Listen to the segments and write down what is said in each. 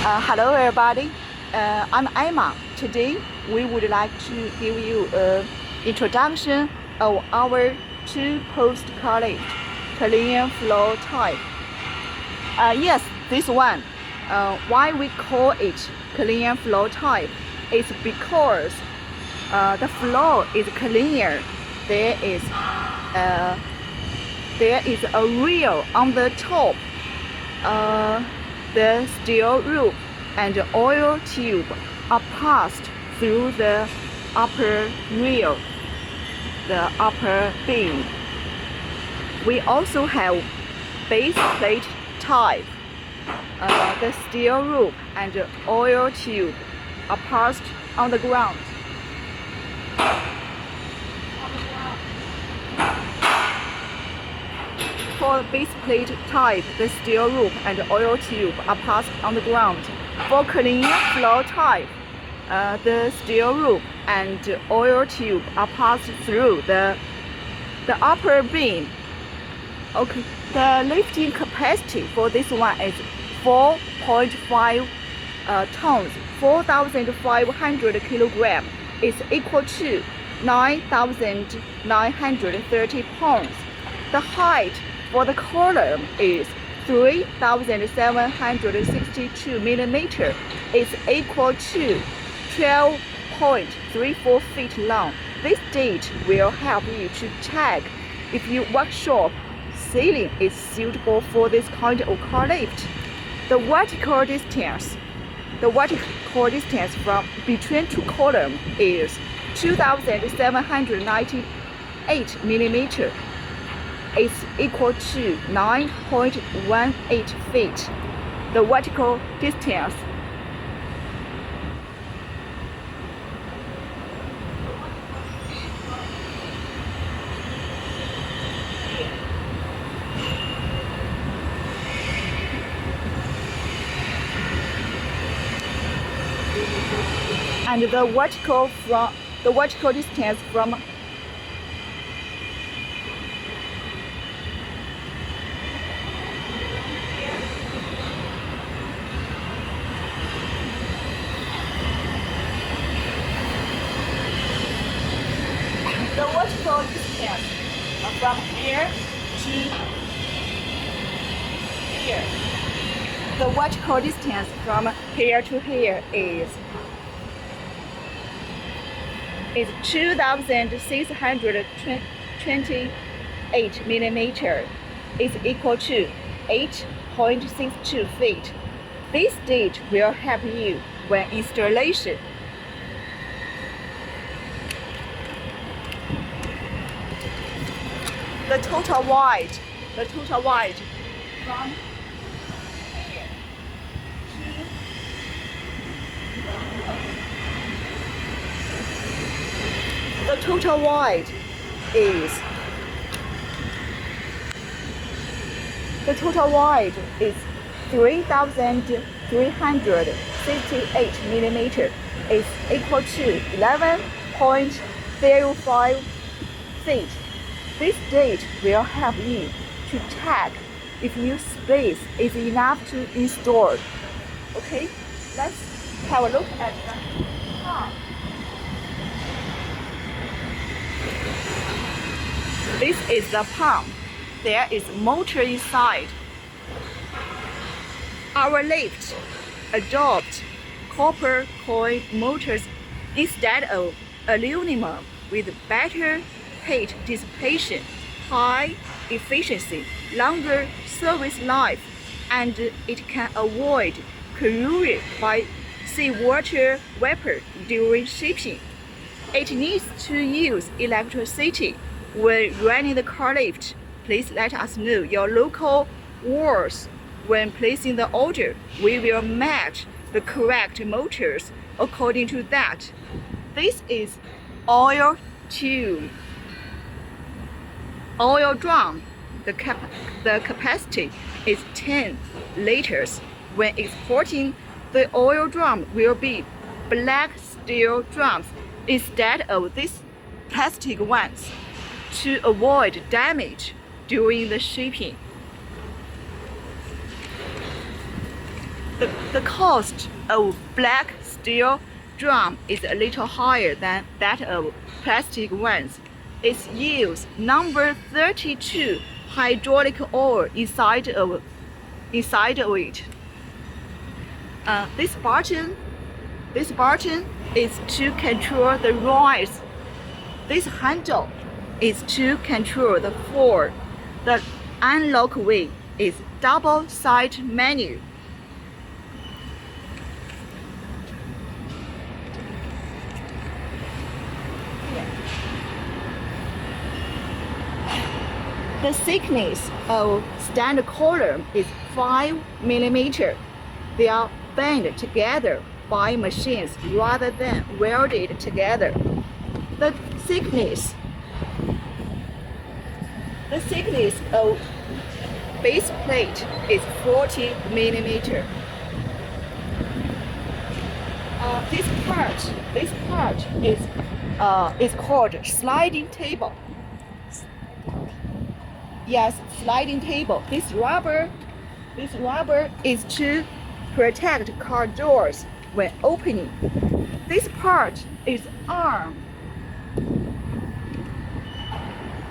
Hello everybody, I'm Emma. Today we would like to give you an introduction of our two-post college clean floor type. Yes, this one. Why we call it clean floor type is because the floor is cleaner. There is a rail on the top. The steel rope and oil tube are passed through the upper rail, the upper beam. We also have base plate type. The steel rope and oil tube are passed on the ground. For base plate type, the steel rope and oil tube are passed on the ground. For clean floor type, the steel rope and oil tube are passed through the upper beam. Okay, the lifting capacity for this one is 4.5 tons, 4,500 kilograms is equal to 9,930 pounds. The height for the column is 3,762 millimeters. Is equal to 12.34 feet long. This date will help you to check if your workshop ceiling is suitable for this kind of car lift. The vertical distance from between two columns is 2,798 millimeters. Is equal to 9.18 feet. The vertical distance and the vertical distance from from here to here. The vertical distance from here to here is 2,628 millimeters. Is equal to 8.62 feet. This date will help you when installation. The total wide from here to the total wide is 3,368 millimeters. Is equal to 11.05 feet. This date will help you to check if your space is enough to install. Okay, let's have a look at the pump. This is the pump. There is motor inside. Our lift adopts copper coil motors instead of aluminum with better heat dissipation, high efficiency, longer service life, and it can avoid corrosion by seawater vapor during shipping. It needs to use electricity when running the car lift. Please let us know your local words. When placing the order, we will match the correct motors according to that. This is oil tube. Oil drum. The capacity is 10 liters. When exporting, the oil drum will be black steel drums instead of these plastic ones to avoid damage during the shipping. The cost of black steel drum is a little higher than that of plastic ones. It uses number 32 hydraulic oil inside of it. This button is to control the rise. This handle is to control the fall. The unlock way is double side menu. The thickness of standard column is 5 mm. They are bent together by machines rather than welded together. The thickness of base plate is 40 mm. This part is called sliding table. Yes, sliding table. This rubber is to protect car doors when opening. This part is arm.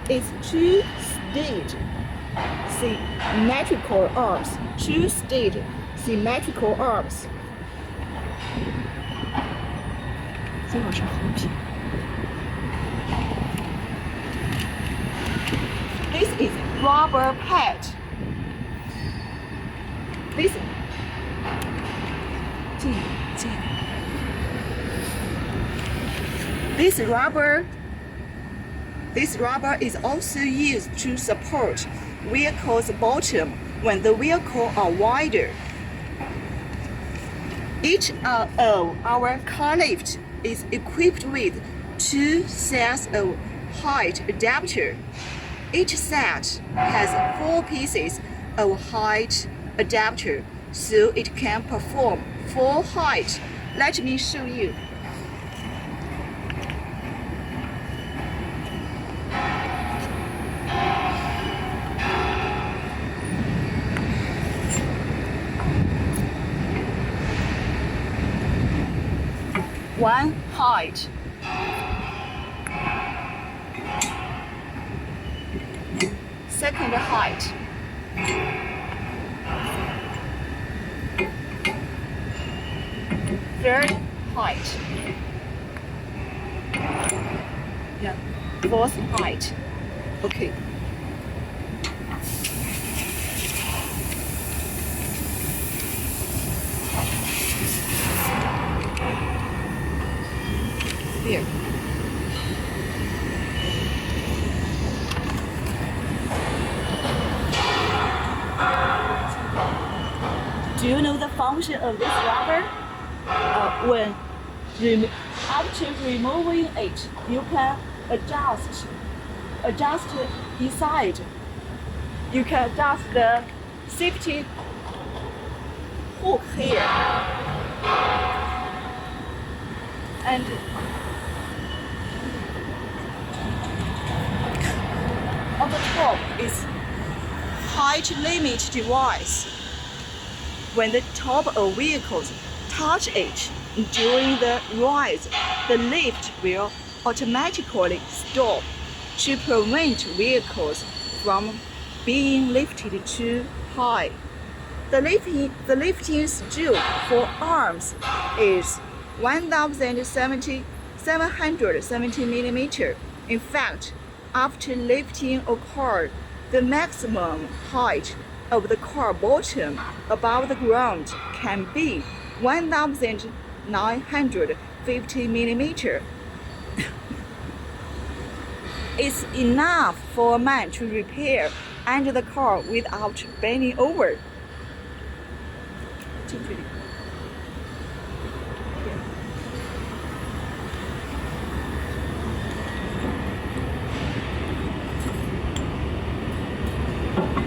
It's two stage symmetrical arms. Two stage symmetrical arms. This is rubber pad. This rubber is also used to support vehicle's bottom when the vehicle are wider. Each of our car lift is equipped with 2 sets of height adapter. Each set has 4 pieces of height adapter, so it can perform 4 height. Let me show you. One height. Second height. Third height. Yeah. Fourth height. Okay. Here. Do you know the function of this rubber? After removing it, you can adjust inside. You can adjust the safety hook here. And on the top is height limit device. When the top of vehicles touch it during the rise, the lift will automatically stop to prevent vehicles from being lifted too high. The lifting stroke for arms is 770 mm. In fact, after lifting a car, the maximum height of the car bottom above the ground can be 1950 mm. It's enough for a man to repair under the car without bending over.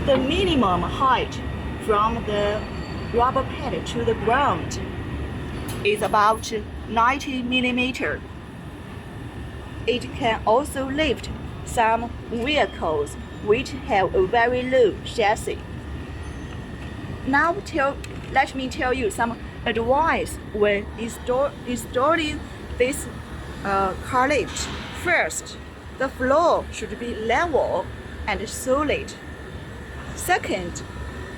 The minimum height from the rubber pad to the ground is about 90 mm. It can also lift some vehicles which have a very low chassis. let me tell you some advice when installing this car lift. First, the floor should be level and solid. Second,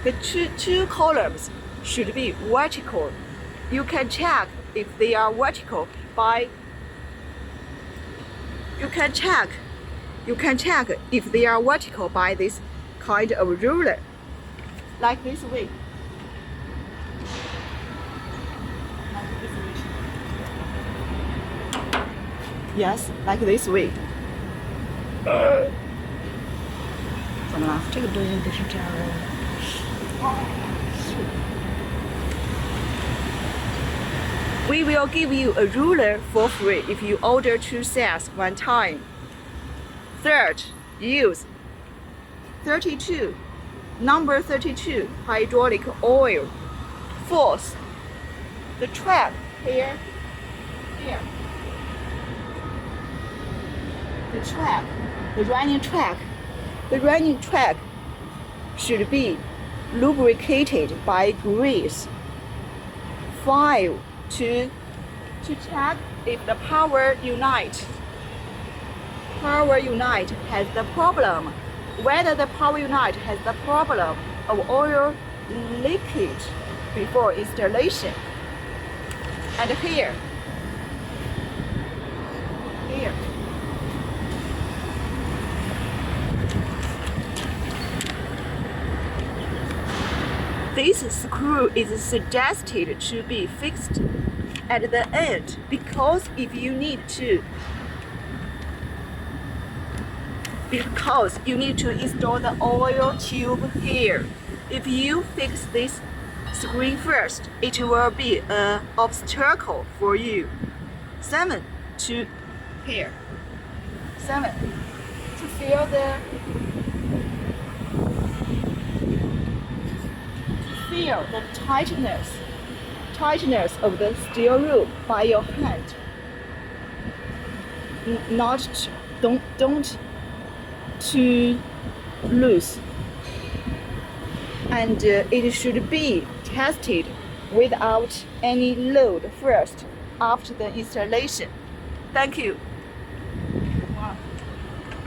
the two columns should be vertical. You can check if they are vertical by if they are vertical by this kind of ruler, like this way. Yes, like this way. 怎么了？这个对应的是这样的。We will give you a ruler for free if you order 2 sets one time. Third, use 32, number 32 hydraulic oil. Fourth, the track here. The running track should be lubricated by grease. 5, to check if the power unit has the problem, whether the power unit has the problem of oil leakage before installation. And here. This screw is suggested to be fixed at the end because you need to install the oil tube here. If you fix this screen first, it will be an obstacle for you. 7, to here. 7, to feel the tightness of the steel rope by your hand. Don't too loose. And it should be tested without any load first after the installation. Thank you.